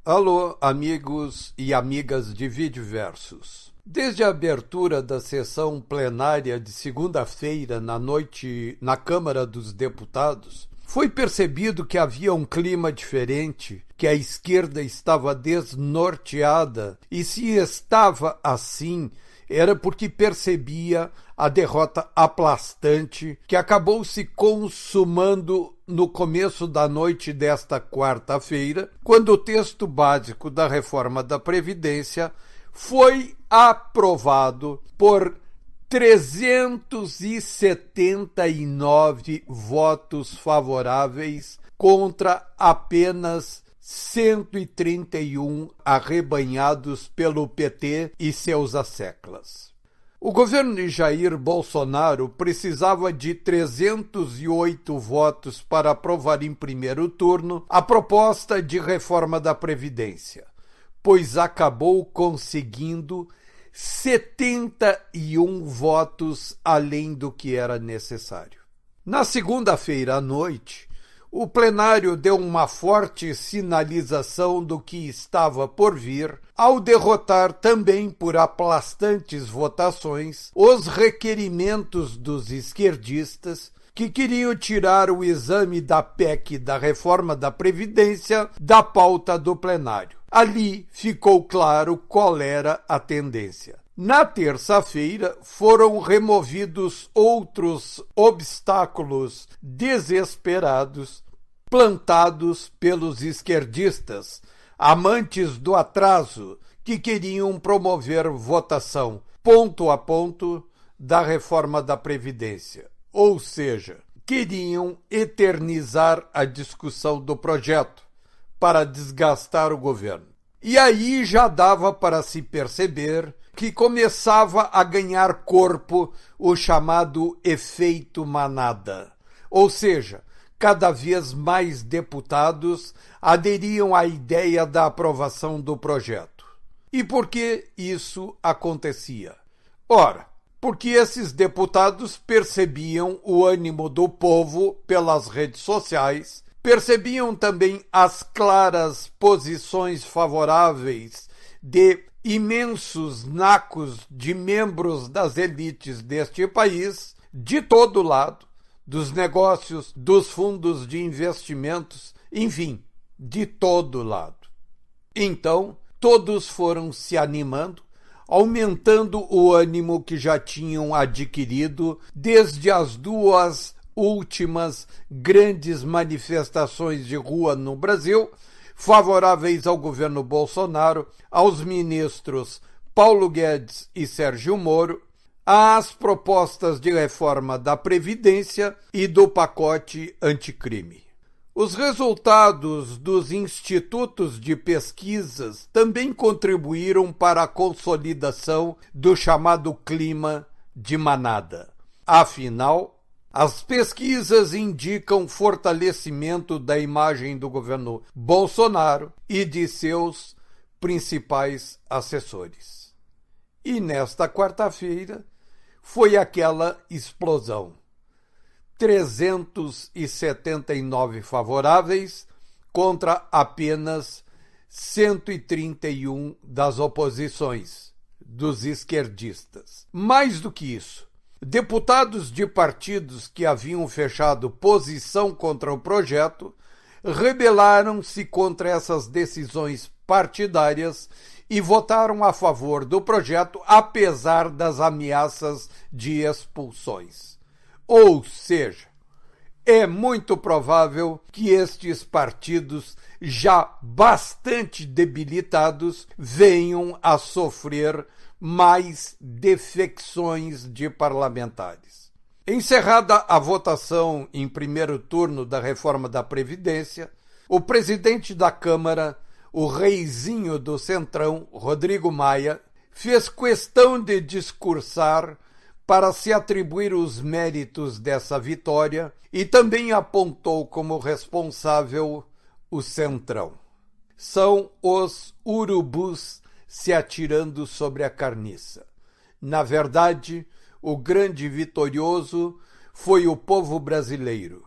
Alô, amigos e amigas de Videoversos. Desde a abertura da sessão plenária de segunda-feira na noite na Câmara dos Deputados, foi percebido que havia um clima diferente, que a esquerda estava desnorteada, e se estava assim, era porque percebia a derrota aplastante que acabou se consumando no começo da noite desta quarta-feira, quando o texto básico da reforma da Previdência foi aprovado por 379 votos favoráveis contra apenas 131 arrebanhados pelo PT e seus asseclas. O governo de Jair Bolsonaro precisava de 308 votos para aprovar em primeiro turno a proposta de reforma da Previdência, pois acabou conseguindo 71 votos além do que era necessário. Na segunda-feira à noite, o plenário deu uma forte sinalização do que estava por vir ao derrotar também por aplastantes votações os requerimentos dos esquerdistas que queriam tirar o exame da PEC da reforma da Previdência da pauta do plenário. Ali ficou claro qual era a tendência. Na terça-feira, foram removidos outros obstáculos desesperados plantados pelos esquerdistas, amantes do atraso, que queriam promover votação ponto a ponto da reforma da Previdência. Ou seja, queriam eternizar a discussão do projeto para desgastar o governo. E aí já dava para se perceber que começava a ganhar corpo o chamado efeito manada. Ou seja, cada vez mais deputados aderiam à ideia da aprovação do projeto. E por que isso acontecia? Ora, porque esses deputados percebiam o ânimo do povo pelas redes sociais, percebiam também as claras posições favoráveis de imensos nacos de membros das elites deste país, de todo lado, dos negócios, dos fundos de investimentos, enfim, de todo lado. Então, todos foram se animando, aumentando o ânimo que já tinham adquirido desde as duas últimas grandes manifestações de rua no Brasil, favoráveis ao governo Bolsonaro, aos ministros Paulo Guedes e Sérgio Moro, às propostas de reforma da Previdência e do pacote anticrime. Os resultados dos institutos de pesquisas também contribuíram para a consolidação do chamado clima de manada. Afinal, as pesquisas indicam fortalecimento da imagem do governo Bolsonaro e de seus principais assessores. E nesta quarta-feira foi aquela explosão. 379 favoráveis contra apenas 131 das oposições, dos esquerdistas. Mais do que isso, deputados de partidos que haviam fechado posição contra o projeto rebelaram-se contra essas decisões partidárias e votaram a favor do projeto, apesar das ameaças de expulsões. Ou seja, é muito provável que estes partidos, já bastante debilitados, venham a sofrer mais defecções de parlamentares. Encerrada a votação em primeiro turno da reforma da Previdência, o presidente da Câmara, o reizinho do Centrão, Rodrigo Maia, fez questão de discursar para se atribuir os méritos dessa vitória e também apontou como responsável o Centrão. São os urubus se atirando sobre a carniça. Na verdade, o grande vitorioso foi o povo brasileiro,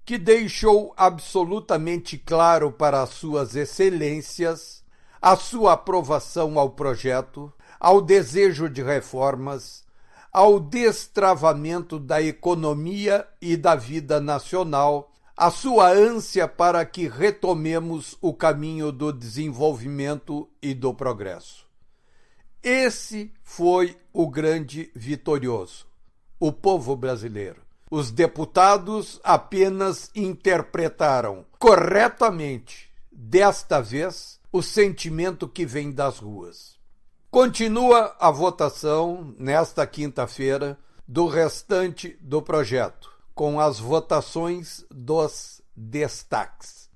que deixou absolutamente claro para as suas excelências a sua aprovação ao projeto, ao desejo de reformas, ao destravamento da economia e da vida nacional, a sua ânsia para que retomemos o caminho do desenvolvimento e do progresso. Esse foi o grande vitorioso, o povo brasileiro. Os deputados apenas interpretaram corretamente, desta vez, o sentimento que vem das ruas. Continua a votação, nesta quinta-feira, do restante do projeto, com as votações dos destaques.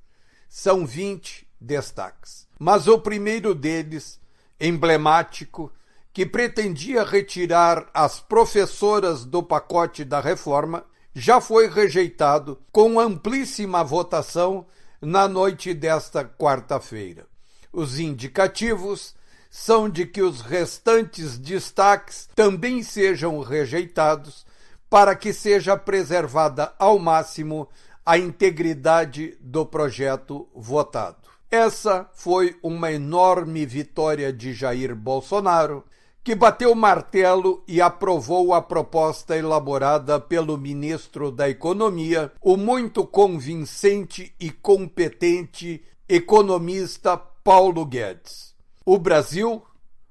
São 20 destaques. Mas o primeiro deles, emblemático, que pretendia retirar as professoras do pacote da reforma, já foi rejeitado com amplíssima votação na noite desta quarta-feira. Os indicativos são de que os restantes destaques também sejam rejeitados para que seja preservada ao máximo a integridade do projeto votado. Essa foi uma enorme vitória de Jair Bolsonaro, que bateu o martelo e aprovou a proposta elaborada pelo ministro da Economia, o muito convincente e competente economista Paulo Guedes. O Brasil,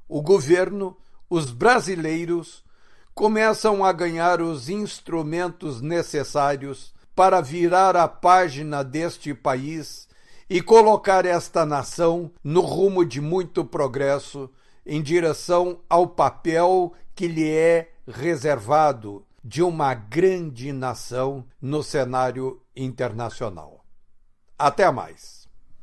o governo, os brasileiros começam a ganhar os instrumentos necessários para virar a página deste país e colocar esta nação no rumo de muito progresso em direção ao papel que lhe é reservado de uma grande nação no cenário internacional. Até mais.